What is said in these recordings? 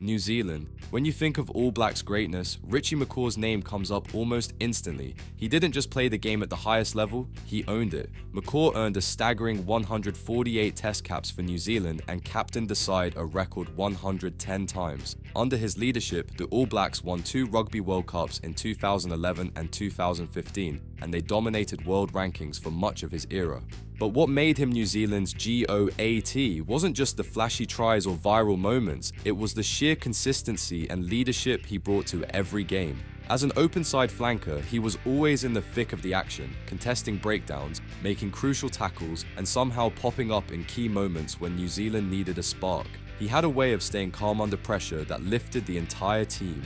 New Zealand. When you think of All Blacks greatness, Richie McCaw's name comes up almost instantly. He didn't just play the game at the highest level, he owned it. McCaw earned a staggering 148 test caps for New Zealand and captained the side a record 110 times. Under his leadership, the All Blacks won 2 Rugby World Cups in 2011 and 2015, and they dominated world rankings for much of his era. But what made him New Zealand's GOAT wasn't just the flashy tries or viral moments, it was the sheer consistency and leadership he brought to every game. As an open-side flanker, he was always in the thick of the action, contesting breakdowns, making crucial tackles, and somehow popping up in key moments when New Zealand needed a spark. He had a way of staying calm under pressure that lifted the entire team.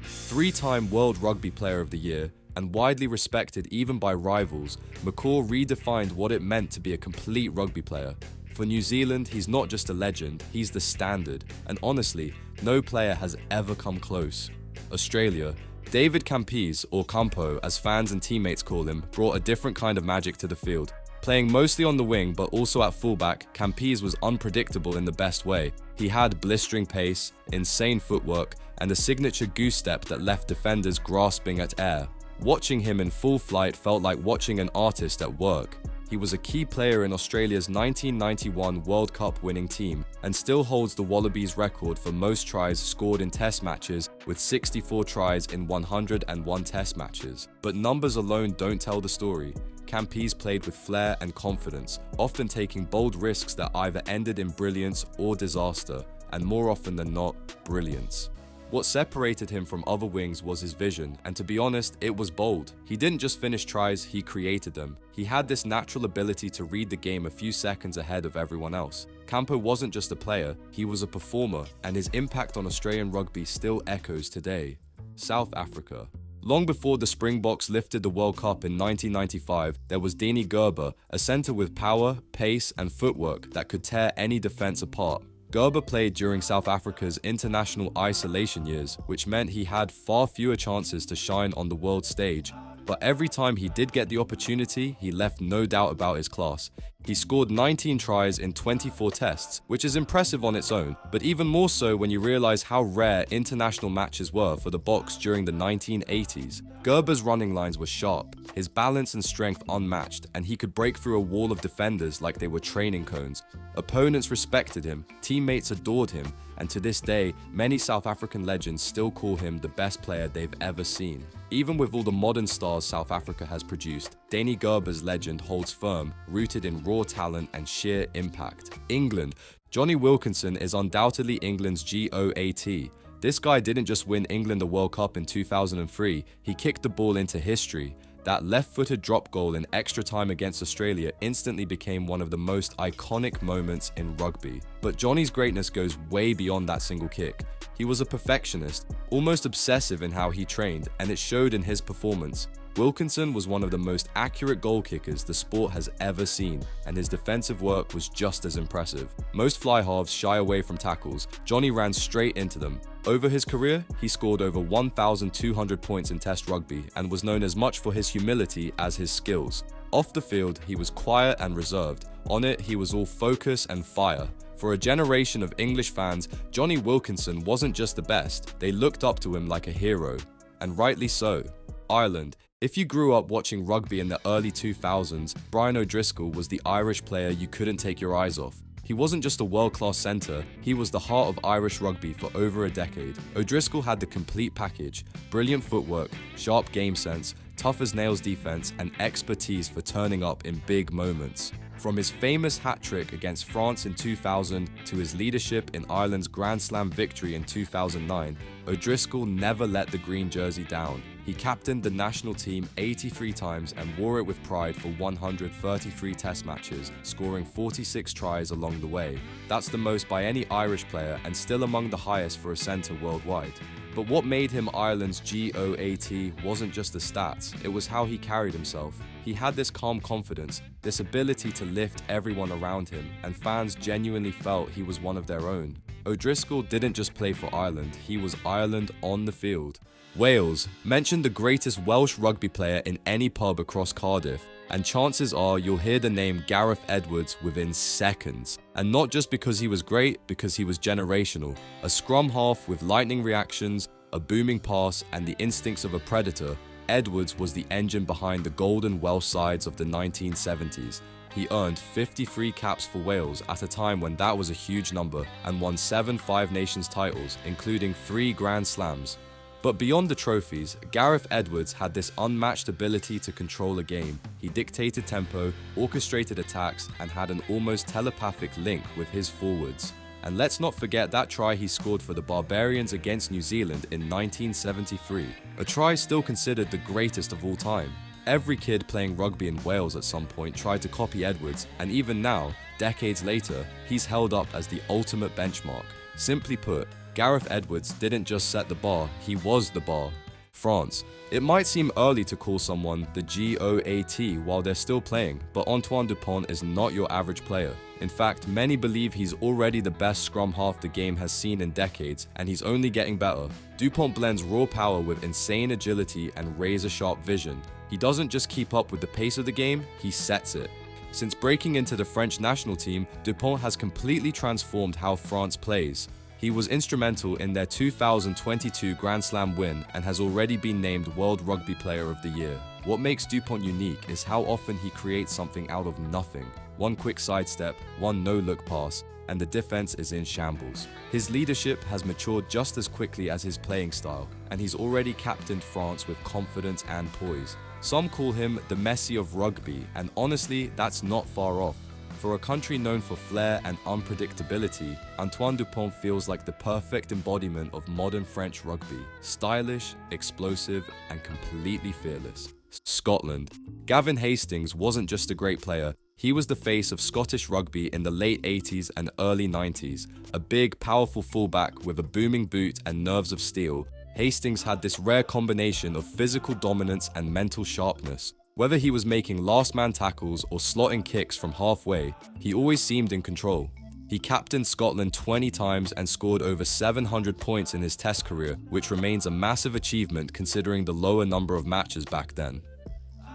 3-time World Rugby Player of the Year, and widely respected even by rivals, McCaw redefined what it meant to be a complete rugby player. For New Zealand, he's not just a legend, he's the standard, and honestly, no player has ever come close. Australia. David Campese, or Campo as fans and teammates call him, brought a different kind of magic to the field. Playing mostly on the wing but also at fullback, Campese was unpredictable in the best way. He had blistering pace, insane footwork, and a signature goose step that left defenders grasping at air. Watching him in full flight felt like watching an artist at work. He was a key player in Australia's 1991 World Cup winning team and still holds the Wallabies record for most tries scored in test matches with 64 tries in 101 test matches. But numbers alone don't tell the story. Campese played with flair and confidence, often taking bold risks that either ended in brilliance or disaster, and more often than not, brilliance. What separated him from other wings was his vision, and to be honest, it was bold. He didn't just finish tries, he created them. He had this natural ability to read the game a few seconds ahead of everyone else. Campo wasn't just a player, he was a performer, and his impact on Australian rugby still echoes today. South Africa. Long before the Springboks lifted the World Cup in 1995, there was Danny Gerber, a centre with power, pace, and footwork that could tear any defence apart. Gerber played during South Africa's international isolation years, which meant he had far fewer chances to shine on the world stage. But every time he did get the opportunity, he left no doubt about his class. He scored 19 tries in 24 tests, which is impressive on its own, but even more so when you realize how rare international matches were for the Boks during the 1980s. Gerber's running lines were sharp, his balance and strength unmatched, and he could break through a wall of defenders like they were training cones. Opponents respected him, teammates adored him, and to this day, many South African legends still call him the best player they've ever seen. Even with all the modern stars South Africa has produced, Danny Gerber's legend holds firm, rooted in raw talent and sheer impact. England. Jonny Wilkinson is undoubtedly England's GOAT. This guy didn't just win England a World Cup in 2003, he kicked the ball into history. That left-footed drop goal in extra time against Australia instantly became one of the most iconic moments in rugby. But Johnny's greatness goes way beyond that single kick. He was a perfectionist, almost obsessive in how he trained, and it showed in his performance. Wilkinson was one of the most accurate goal kickers the sport has ever seen, and his defensive work was just as impressive. Most fly halves shy away from tackles. Johnny ran straight into them. Over his career, he scored over 1,200 points in Test rugby and was known as much for his humility as his skills. Off the field, he was quiet and reserved. On it, he was all focus and fire. For a generation of English fans, Jonny Wilkinson wasn't just the best, they looked up to him like a hero. And rightly so. Ireland. If you grew up watching rugby in the early 2000s, Brian O'Driscoll was the Irish player you couldn't take your eyes off. He wasn't just a world-class centre, he was the heart of Irish rugby for over a decade. O'Driscoll had the complete package: brilliant footwork, sharp game sense, tough-as-nails defence, and expertise for turning up in big moments. From his famous hat-trick against France in 2000 to his leadership in Ireland's Grand Slam victory in 2009, O'Driscoll never let the green jersey down. He captained the national team 83 times and wore it with pride for 133 test matches, scoring 46 tries along the way. That's the most by any Irish player and still among the highest for a centre worldwide. But what made him Ireland's GOAT wasn't just the stats, it was how he carried himself. He had this calm confidence, this ability to lift everyone around him, and fans genuinely felt he was one of their own. O'Driscoll didn't just play for Ireland, he was Ireland on the field. Wales. Mention the greatest Welsh rugby player in any pub across Cardiff. and chances are you'll hear the name Gareth Edwards within seconds. And not just because he was great, because he was generational. A scrum half with lightning reactions, a booming pass, and the instincts of a predator, Edwards was the engine behind the golden Welsh sides of the 1970s. He earned 53 caps for Wales at a time when that was a huge number, and won 7 Five Nations titles, including 3 Grand Slams. But beyond the trophies, Gareth Edwards had this unmatched ability to control a game. He dictated tempo, orchestrated attacks, and had an almost telepathic link with his forwards. And let's not forget that try he scored for the Barbarians against New Zealand in 1973, a try still considered the greatest of all time. Every kid playing rugby in Wales at some point tried to copy Edwards, and even now, decades later, he's held up as the ultimate benchmark. Simply put, Gareth Edwards didn't just set the bar, he was the bar. France. It might seem early to call someone the GOAT while they're still playing, but Antoine Dupont is not your average player. In fact, many believe he's already the best scrum half the game has seen in decades, and he's only getting better. Dupont blends raw power with insane agility and razor-sharp vision. He doesn't just keep up with the pace of the game, he sets it. Since breaking into the French national team, Dupont has completely transformed how France plays. He was instrumental in their 2022 Grand Slam win and has already been named World Rugby Player of the Year. What makes Dupont unique is how often he creates something out of nothing. One quick sidestep, one no-look pass, and the defense is in shambles. His leadership has matured just as quickly as his playing style, and he's already captained France with confidence and poise. Some call him the Messi of rugby, and honestly, that's not far off. For a country known for flair and unpredictability, Antoine Dupont feels like the perfect embodiment of modern French rugby. Stylish, explosive, and completely fearless. Scotland. Gavin Hastings wasn't just a great player, he was the face of Scottish rugby in the late 80s and early 90s. A big, powerful fullback with a booming boot and nerves of steel, Hastings had this rare combination of physical dominance and mental sharpness. Whether he was making last-man tackles or slotting kicks from halfway, he always seemed in control. He captained Scotland 20 times and scored over 700 points in his Test career, which remains a massive achievement considering the lower number of matches back then.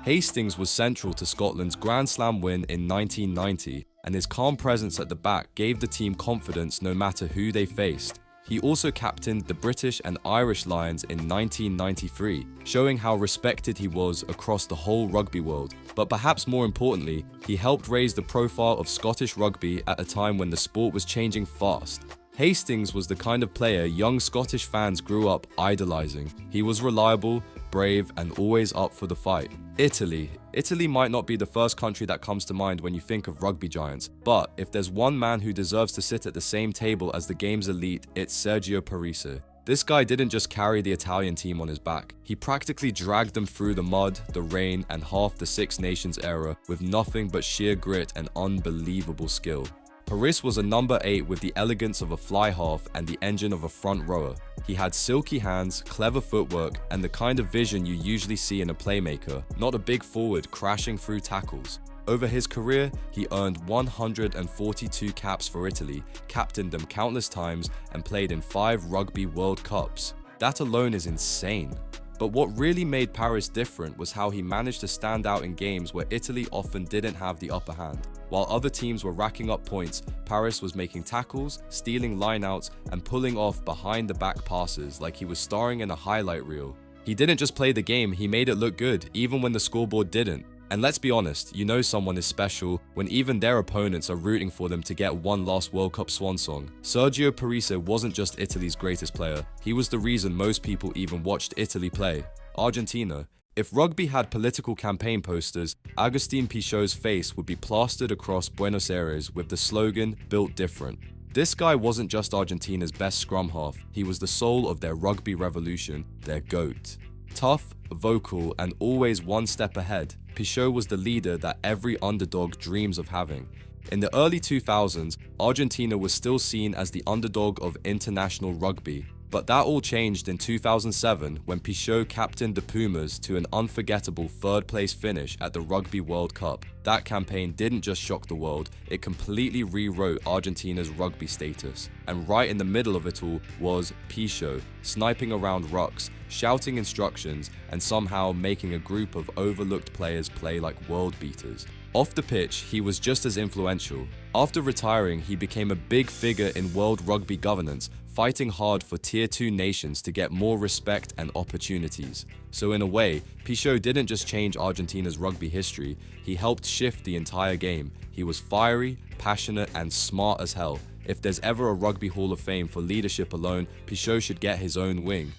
Hastings was central to Scotland's Grand Slam win in 1990, and his calm presence at the back gave the team confidence no matter who they faced. He also captained the British and Irish Lions in 1993, showing how respected he was across the whole rugby world. But perhaps more importantly, he helped raise the profile of Scottish rugby at a time when the sport was changing fast. Hastings was the kind of player young Scottish fans grew up idolizing. He was reliable, brave, and always up for the fight. Italy. Italy might not be the first country that comes to mind when you think of rugby giants, but if there's one man who deserves to sit at the same table as the game's elite, it's Sergio Parisse. This guy didn't just carry the Italian team on his back, he practically dragged them through the mud, the rain, and half the Six Nations era with nothing but sheer grit and unbelievable skill. Parisse was a number 8 with the elegance of a fly half and the engine of a front rower. He had silky hands, clever footwork, and the kind of vision you usually see in a playmaker, not a big forward crashing through tackles. Over his career, he earned 142 caps for Italy, captained them countless times, and played in 5 Rugby World Cups. That alone is insane. But what really made Parisse different was how he managed to stand out in games where Italy often didn't have the upper hand. While other teams were racking up points, Parisse was making tackles, stealing lineouts, and pulling off behind-the-back passes like he was starring in a highlight reel. He didn't just play the game, he made it look good, even when the scoreboard didn't. And let's be honest, you know someone is special when even their opponents are rooting for them to get one last World Cup swan song. Sergio Parisse wasn't just Italy's greatest player, he was the reason most people even watched Italy play. Argentina. If rugby had political campaign posters, Agustín Pichot's face would be plastered across Buenos Aires with the slogan, "Built Different." This guy wasn't just Argentina's best scrum half, he was the soul of their rugby revolution, their GOAT. Tough, vocal, and always one step ahead, Pichot was the leader that every underdog dreams of having. In the early 2000s, Argentina was still seen as the underdog of international rugby. But that all changed in 2007 when Pichot captained the Pumas to an unforgettable third-place finish at the Rugby World Cup. That campaign didn't just shock the world, it completely rewrote Argentina's rugby status. And right in the middle of it all was Pichot, sniping around rucks, shouting instructions, and somehow making a group of overlooked players play like world beaters. Off the pitch, he was just as influential. After retiring, he became a big figure in world rugby governance, fighting hard for Tier 2 nations to get more respect and opportunities. So in a way, Pichot didn't just change Argentina's rugby history, he helped shift the entire game. He was fiery, passionate, and smart as hell. If there's ever a Rugby Hall of Fame for leadership alone, Pichot should get his own wing.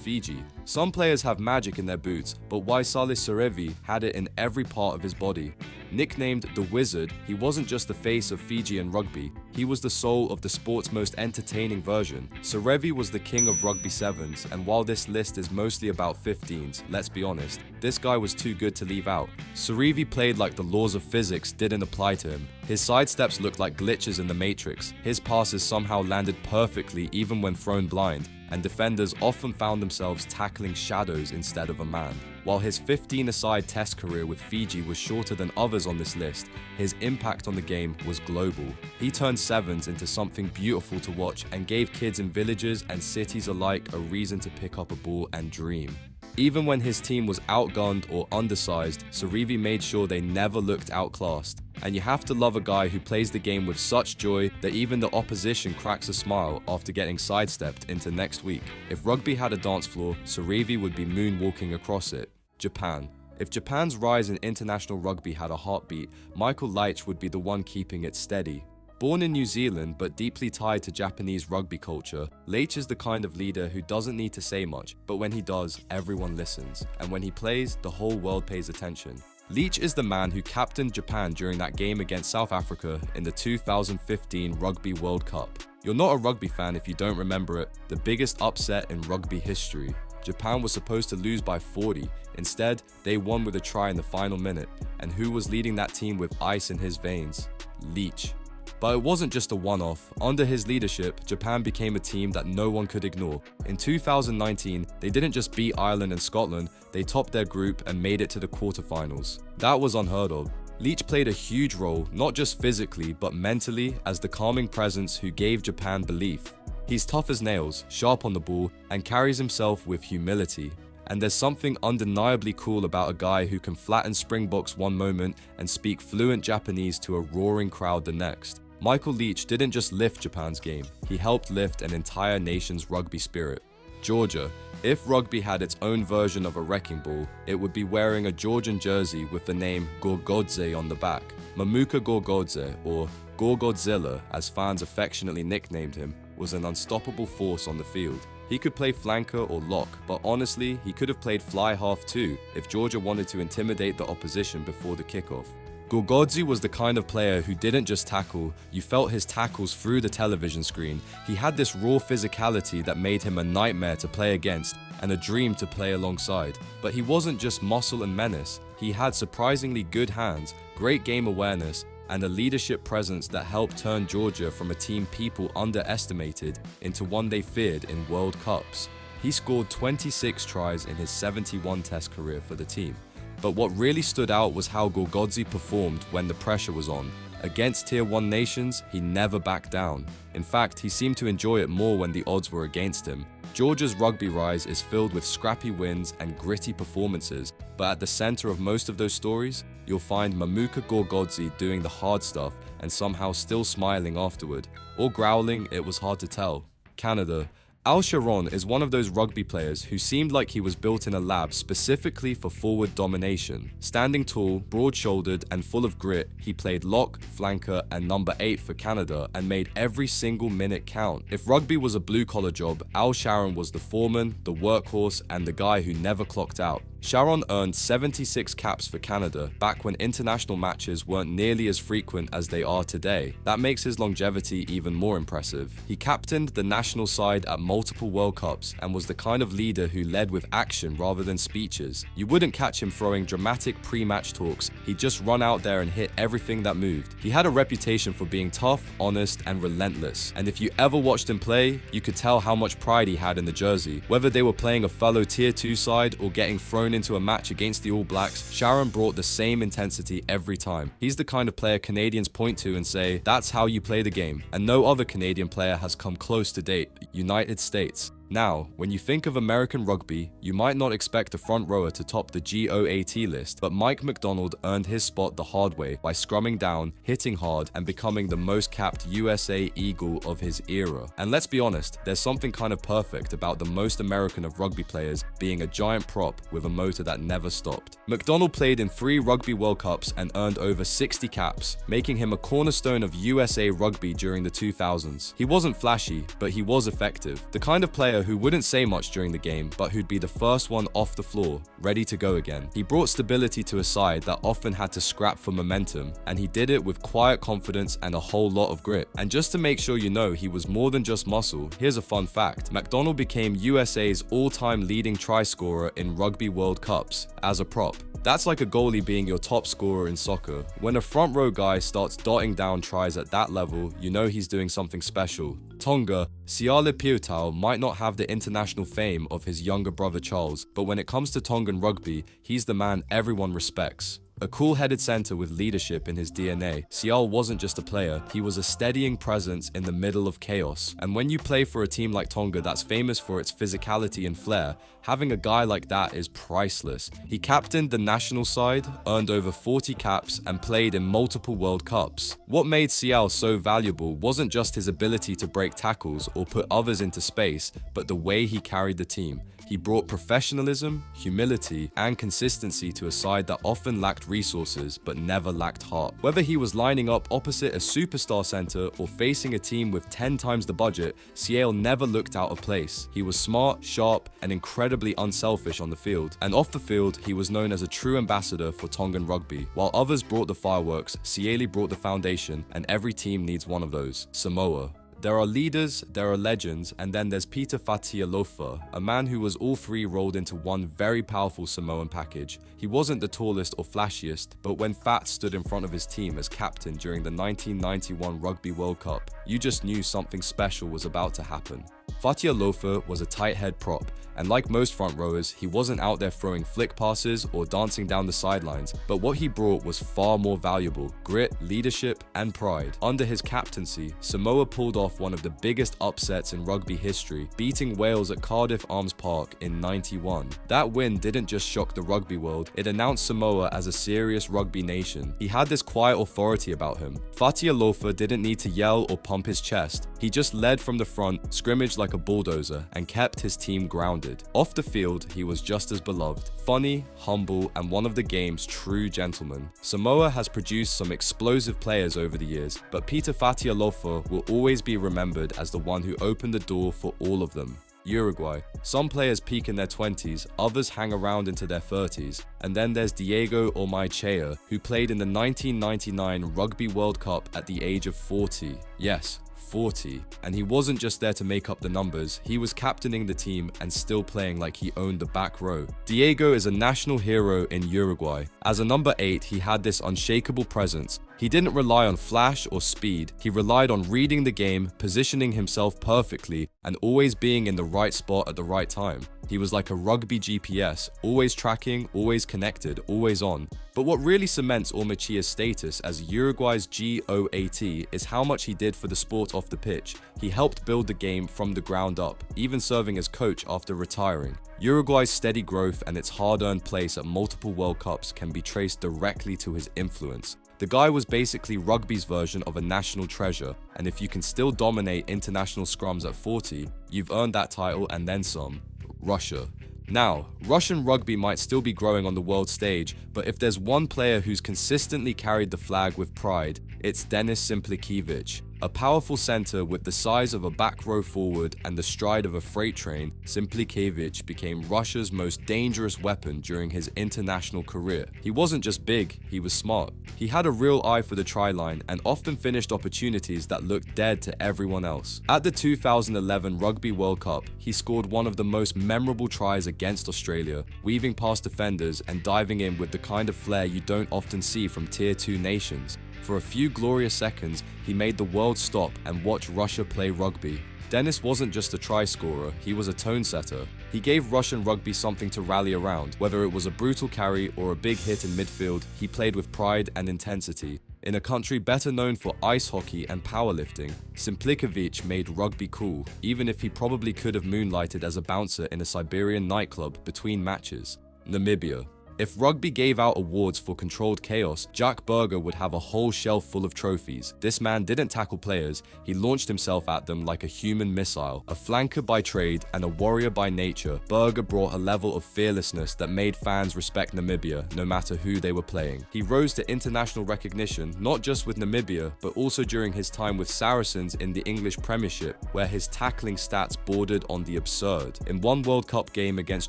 Fiji. Some players have magic in their boots, but Waisale Serevi had it in every part of his body. Nicknamed the Wizard, he wasn't just the face of Fijian rugby, he was the soul of the sport's most entertaining version. Serevi was the king of rugby sevens, and while this list is mostly about 15s, let's be honest, this guy was too good to leave out. Serevi played like the laws of physics didn't apply to him. His sidesteps looked like glitches in the Matrix, his passes somehow landed perfectly even when thrown blind, and defenders often found themselves tackling shadows instead of a man. While his 15-a-side test career with Fiji was shorter than others on this list, his impact on the game was global. He turned sevens into something beautiful to watch and gave kids in villages and cities alike a reason to pick up a ball and dream. Even when his team was outgunned or undersized, Serevi made sure they never looked outclassed. And you have to love a guy who plays the game with such joy that even the opposition cracks a smile after getting sidestepped into next week. If rugby had a dance floor, Serevi would be moonwalking across it. Japan. If Japan's rise in international rugby had a heartbeat, Michael Leitch would be the one keeping it steady. Born in New Zealand but deeply tied to Japanese rugby culture, Leitch is the kind of leader who doesn't need to say much, but when he does, everyone listens. And when he plays, the whole world pays attention. Leitch is the man who captained Japan during that game against South Africa in the 2015 Rugby World Cup. You're not a rugby fan if you don't remember it, the biggest upset in rugby history. Japan was supposed to lose by 40. Instead, they won with a try in the final minute. And who was leading that team with ice in his veins? Leitch. But it wasn't just a one-off. Under his leadership, Japan became a team that no one could ignore. In 2019, they didn't just beat Ireland and Scotland, they topped their group and made it to the quarterfinals. That was unheard of. Leitch played a huge role, not just physically, but mentally, as the calming presence who gave Japan belief. He's tough as nails, sharp on the ball, and carries himself with humility. And there's something undeniably cool about a guy who can flatten Springboks one moment and speak fluent Japanese to a roaring crowd the next. Michael Leitch didn't just lift Japan's game, he helped lift an entire nation's rugby spirit. Georgia. If rugby had its own version of a wrecking ball, it would be wearing a Georgian jersey with the name Gorgodze on the back. Mamuka Gorgodze, or Gorgodzilla as fans affectionately nicknamed him, was an unstoppable force on the field. He could play flanker or lock, but honestly, he could have played fly half too if Georgia wanted to intimidate the opposition before the kickoff. Gorgodze was the kind of player who didn't just tackle, you felt his tackles through the television screen. He had this raw physicality that made him a nightmare to play against and a dream to play alongside. But he wasn't just muscle and menace, he had surprisingly good hands, great game awareness, and a leadership presence that helped turn Georgia from a team people underestimated into one they feared in World Cups. He scored 26 tries in his 71 test career for the team. But what really stood out was how Gorgodze performed when the pressure was on. Against Tier 1 nations, he never backed down. In fact, he seemed to enjoy it more when the odds were against him. Georgia's rugby rise is filled with scrappy wins and gritty performances, but at the center of most of those stories, you'll find Mamuka Gorgodze doing the hard stuff and somehow still smiling afterward. Or growling, it was hard to tell. Canada. Al Sharon is one of those rugby players who seemed like he was built in a lab specifically for forward domination. Standing tall, broad-shouldered, and full of grit, he played lock, flanker, and number 8 for Canada and made every single minute count. If rugby was a blue-collar job, Al Sharon was the foreman, the workhorse, and the guy who never clocked out. Sharon earned 76 caps for Canada back when international matches weren't nearly as frequent as they are today. That makes his longevity even more impressive. He captained the national side at multiple World Cups and was the kind of leader who led with action rather than speeches. You wouldn't catch him throwing dramatic pre-match talks, he'd just run out there and hit everything that moved. He had a reputation for being tough, honest, and relentless, and if you ever watched him play, you could tell how much pride he had in the jersey. Whether they were playing a fellow Tier 2 side or getting thrown into a match against the All Blacks, Sharon brought the same intensity every time. He's the kind of player Canadians point to and say, that's how you play the game, and no other Canadian player has come close to date. United States. Now, when you think of American rugby, you might not expect a front rower to top the GOAT list, but Mike McDonald earned his spot the hard way by scrumming down, hitting hard, and becoming the most capped USA Eagle of his era. And let's be honest, there's something kind of perfect about the most American of rugby players being a giant prop with a motor that never stopped. McDonald played in 3 Rugby World Cups and earned over 60 caps, making him a cornerstone of USA rugby during the 2000s. He wasn't flashy, but he was effective. The kind of player who wouldn't say much during the game, but who'd be the first one off the floor, ready to go again. He brought stability to a side that often had to scrap for momentum, and he did it with quiet confidence and a whole lot of grit. And just to make sure you know he was more than just muscle, here's a fun fact. McDonald became USA's all-time leading try scorer in Rugby World Cups as a prop. That's like a goalie being your top scorer in soccer. When a front row guy starts dotting down tries at that level, you know he's doing something special. Tonga, Siale Piutau might not have the international fame of his younger brother Charles, but when it comes to Tongan rugby, he's the man everyone respects. A cool-headed centre with leadership in his DNA, Sial wasn't just a player, he was a steadying presence in the middle of chaos. And when you play for a team like Tonga that's famous for its physicality and flair, having a guy like that is priceless. He captained the national side, earned over 40 caps, and played in multiple World Cups. What made Sial so valuable wasn't just his ability to break tackles or put others into space, but the way he carried the team. He brought professionalism, humility, and consistency to a side that often lacked resources but never lacked heart. Whether he was lining up opposite a superstar center or facing a team with 10 times the budget, Siale never looked out of place. He was smart, sharp, and incredibly unselfish on the field. And off the field, he was known as a true ambassador for Tongan rugby. While others brought the fireworks, Siale brought the foundation, and every team needs one of those. Samoa. There are leaders, there are legends, and then there's Peter Fatialofa, a man who was all 3 rolled into one very powerful Samoan package. He wasn't the tallest or flashiest, but when Fat stood in front of his team as captain during the 1991 Rugby World Cup, you just knew something special was about to happen. Fatialofa was a tight head prop, and like most front rowers, he wasn't out there throwing flick passes or dancing down the sidelines, but what he brought was far more valuable: grit, leadership, and pride. Under his captaincy, Samoa pulled off one of the biggest upsets in rugby history, beating Wales at Cardiff Arms Park in '91. That win didn't just shock the rugby world, it announced Samoa as a serious rugby nation. He had this quiet authority about him. Fatialofa didn't need to yell or pump his chest. He just led from the front, scrimmaged like a bulldozer, and kept his team grounded. Off the field, he was just as beloved, funny, humble, and one of the game's true gentlemen. Samoa has produced some explosive players over the years, but Peter Fatialofa will always be remembered as the one who opened the door for all of them. Uruguay. Some players peak in their 20s, others hang around into their 30s. And then there's Diego Ormaechea, who played in the 1999 Rugby World Cup at the age of 40. Yes, 40. And he wasn't just there to make up the numbers, he was captaining the team and still playing like he owned the back row. Diego is a national hero in Uruguay. As a number 8, he had this unshakable presence. He didn't rely on flash or speed, he relied on reading the game, positioning himself perfectly, and always being in the right spot at the right time. He was like a rugby GPS, always tracking, always connected, always on. But what really cements Ormaechea's status as Uruguay's GOAT is how much he did for the sport off the pitch. He helped build the game from the ground up, even serving as coach after retiring. Uruguay's steady growth and its hard-earned place at multiple World Cups can be traced directly to his influence. The guy was basically rugby's version of a national treasure, and if you can still dominate international scrums at 40, you've earned that title and then some. Russia. Now, Russian rugby might still be growing on the world stage, but if there's one player who's consistently carried the flag with pride, it's Denis Simplikiewicz. A powerful center with the size of a back row forward and the stride of a freight train, Simplikiewicz became Russia's most dangerous weapon during his international career. He wasn't just big, he was smart. He had a real eye for the try line and often finished opportunities that looked dead to everyone else. At the 2011 Rugby World Cup, he scored one of the most memorable tries against Australia, weaving past defenders and diving in with the kind of flair you don't often see from Tier 2 nations. For a few glorious seconds, he made the world stop and watch Russia play rugby. Denis wasn't just a try scorer, he was a tone setter. He gave Russian rugby something to rally around. Whether it was a brutal carry or a big hit in midfield, he played with pride and intensity. In a country better known for ice hockey and powerlifting, Simplikovic made rugby cool, even if he probably could have moonlighted as a bouncer in a Siberian nightclub between matches. Namibia. If rugby gave out awards for controlled chaos, Jack Burger would have a whole shelf full of trophies. This man didn't tackle players, he launched himself at them like a human missile. A flanker by trade and a warrior by nature, Burger brought a level of fearlessness that made fans respect Namibia, no matter who they were playing. He rose to international recognition, not just with Namibia, but also during his time with Saracens in the English Premiership, where his tackling stats bordered on the absurd. In one World Cup game against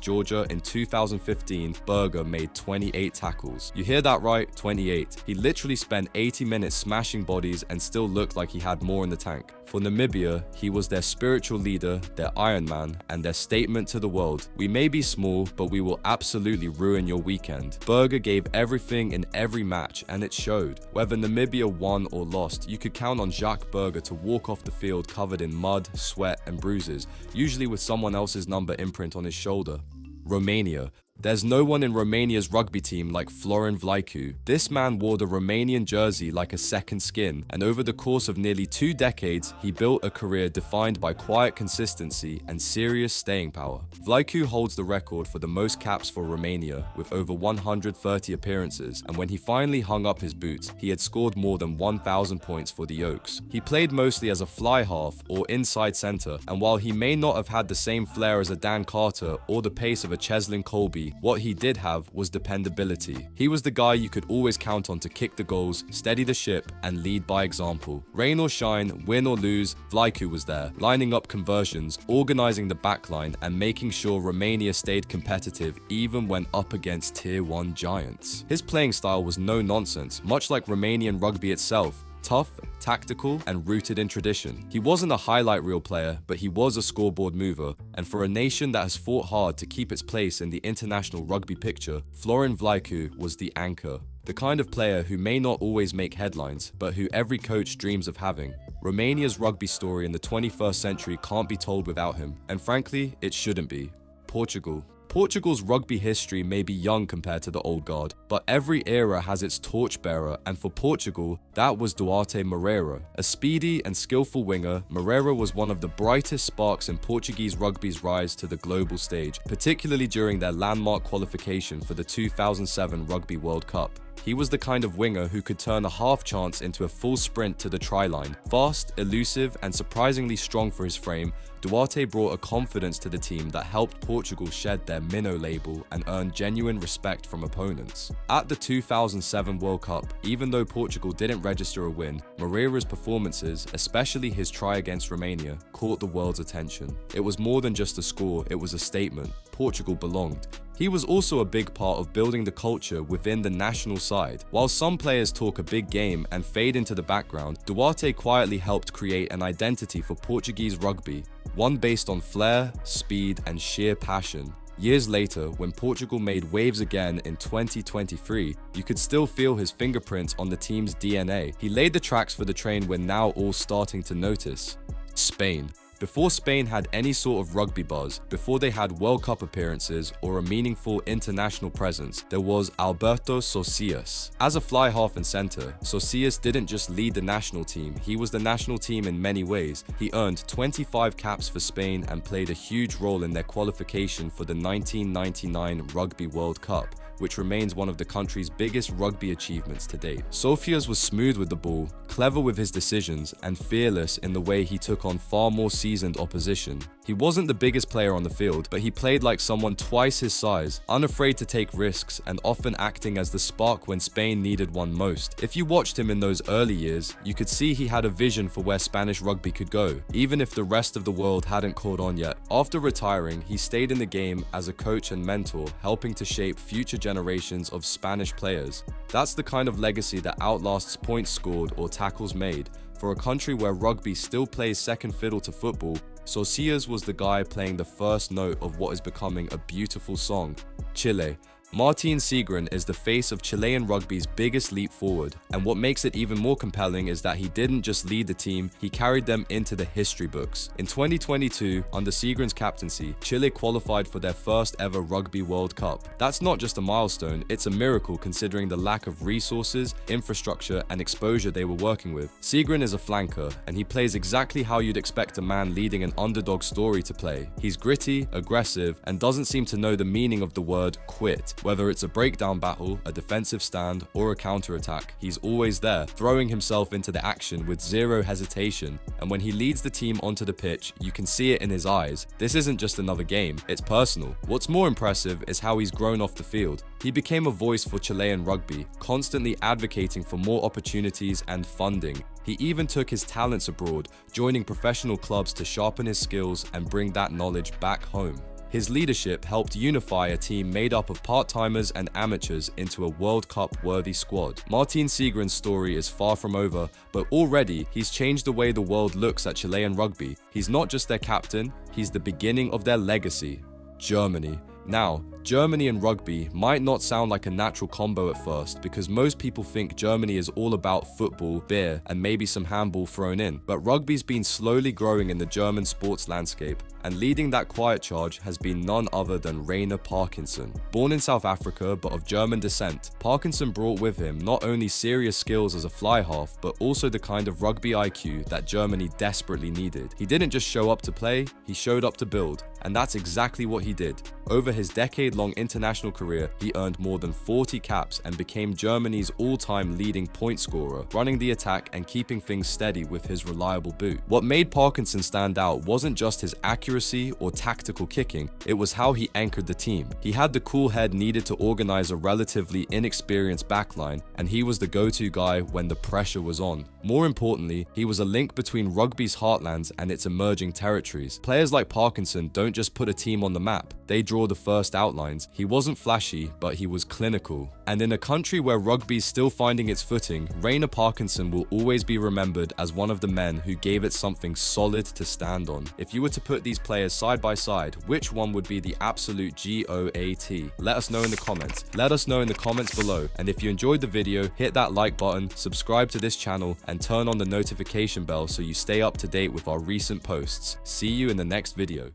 Georgia in 2015, Burger made 28 tackles. You hear that right? 28. He literally spent 80 minutes smashing bodies and still looked like he had more in the tank. For Namibia, he was their spiritual leader, their Iron Man, and their statement to the world. We may be small, but we will absolutely ruin your weekend. Burger gave everything in every match, and it showed. Whether Namibia won or lost, you could count on Jacques Burger to walk off the field covered in mud, sweat, and bruises, usually with someone else's number imprint on his shoulder. Romania. There's no one in Romania's rugby team like Florin Vlaicu. This man wore the Romanian jersey like a second skin, and over the course of nearly 2 decades, he built a career defined by quiet consistency and serious staying power. Vlaicu holds the record for the most caps for Romania, with over 130 appearances, and when he finally hung up his boots, he had scored more than 1,000 points for the Oaks. He played mostly as a fly half or inside centre, and while he may not have had the same flair as a Dan Carter or the pace of a Cheslin Colby, what he did have was dependability. He was the guy you could always count on to kick the goals, steady the ship, and lead by example. Rain or shine, win or lose, Vlaicu was there, lining up conversions, organising the backline, and making sure Romania stayed competitive even when up against Tier 1 giants. His playing style was no nonsense, much like Romanian rugby itself. Tough, tactical, and rooted in tradition. He wasn't a highlight reel player, but he was a scoreboard mover, and for a nation that has fought hard to keep its place in the international rugby picture, Florin Vlaicu was the anchor. The kind of player who may not always make headlines, but who every coach dreams of having. Romania's rugby story in the 21st century can't be told without him, and frankly, it shouldn't be. Portugal. Portugal's rugby history may be young compared to the old guard, but every era has its torchbearer, and for Portugal, that was Duarte Moreira. A speedy and skillful winger, Moreira was one of the brightest sparks in Portuguese rugby's rise to the global stage, particularly during their landmark qualification for the 2007 Rugby World Cup. He was the kind of winger who could turn a half chance into a full sprint to the try line. Fast, elusive, and surprisingly strong for his frame, Duarte brought a confidence to the team that helped Portugal shed their minnow label and earn genuine respect from opponents. At the 2007 World Cup, even though Portugal didn't register a win, Moreira's performances, especially his try against Romania, caught the world's attention. It was more than just a score, it was a statement. Portugal belonged. He was also a big part of building the culture within the national side. While some players talk a big game and fade into the background, Duarte quietly helped create an identity for Portuguese rugby, one based on flair, speed, and sheer passion. Years later, when Portugal made waves again in 2023, you could still feel his fingerprints on the team's DNA. He laid the tracks for the train we're now all starting to notice. Spain. Before Spain had any sort of rugby buzz, before they had World Cup appearances or a meaningful international presence, there was Alberto Socias. As a fly half and centre, Socias didn't just lead the national team, he was the national team in many ways. He earned 25 caps for Spain and played a huge role in their qualification for the 1999 Rugby World Cup, which remains one of the country's biggest rugby achievements to date. Socias was smooth with the ball, clever with his decisions, and fearless in the way he took on far more seasoned opposition. He wasn't the biggest player on the field, but he played like someone twice his size, unafraid to take risks, and often acting as the spark when Spain needed one most. If you watched him in those early years, you could see he had a vision for where Spanish rugby could go, even if the rest of the world hadn't caught on yet. After retiring, he stayed in the game as a coach and mentor, helping to shape future generations of Spanish players. That's the kind of legacy that outlasts points scored or tackles made. For a country where rugby still plays second fiddle to football, Socias was the guy playing the first note of what is becoming a beautiful song. Chile. Martin Segrin is the face of Chilean rugby's biggest leap forward, and what makes it even more compelling is that he didn't just lead the team, he carried them into the history books. In 2022, under Segrin's captaincy, Chile qualified for their first ever Rugby World Cup. That's not just a milestone, it's a miracle considering the lack of resources, infrastructure, and exposure they were working with. Segrin is a flanker, and he plays exactly how you'd expect a man leading an underdog story to play. He's gritty, aggressive, and doesn't seem to know the meaning of the word quit. Whether it's a breakdown battle, a defensive stand, or a counterattack, he's always there, throwing himself into the action with zero hesitation. And when he leads the team onto the pitch, you can see it in his eyes. This isn't just another game, it's personal. What's more impressive is how he's grown off the field. He became a voice for Chilean rugby, constantly advocating for more opportunities and funding. He even took his talents abroad, joining professional clubs to sharpen his skills and bring that knowledge back home. His leadership helped unify a team made up of part-timers and amateurs into a World Cup-worthy squad. Martin Segrin's story is far from over, but already he's changed the way the world looks at Chilean rugby. He's not just their captain, he's the beginning of their legacy. Germany. Now, Germany and rugby might not sound like a natural combo at first because most people think Germany is all about football, beer, and maybe some handball thrown in. But rugby's been slowly growing in the German sports landscape, and leading that quiet charge has been none other than Rainer Parkinson. Born in South Africa but of German descent, Parkinson brought with him not only serious skills as a fly half, but also the kind of rugby IQ that Germany desperately needed. He didn't just show up to play, he showed up to build, and that's exactly what he did. Over his decade-long international career, he earned more than 40 caps and became Germany's all-time leading point scorer, running the attack and keeping things steady with his reliable boot. What made Parkinson stand out wasn't just his accuracy or tactical kicking, it was how he anchored the team. He had the cool head needed to organize a relatively inexperienced backline, and he was the go-to guy when the pressure was on. More importantly, he was a link between rugby's heartlands and its emerging territories. Players like Parkinson don't just put a team on the map, they draw the first outlines. He wasn't flashy, but he was clinical. And in a country where rugby's still finding its footing, Rainer Parkinson will always be remembered as one of the men who gave it something solid to stand on. If you were to put these players side by side, which one would be the absolute GOAT? Let us know in the comments. Let us know in the comments below. And if you enjoyed the video, hit that like button, subscribe to this channel, and turn on the notification bell so you stay up to date with our recent posts. See you in the next video.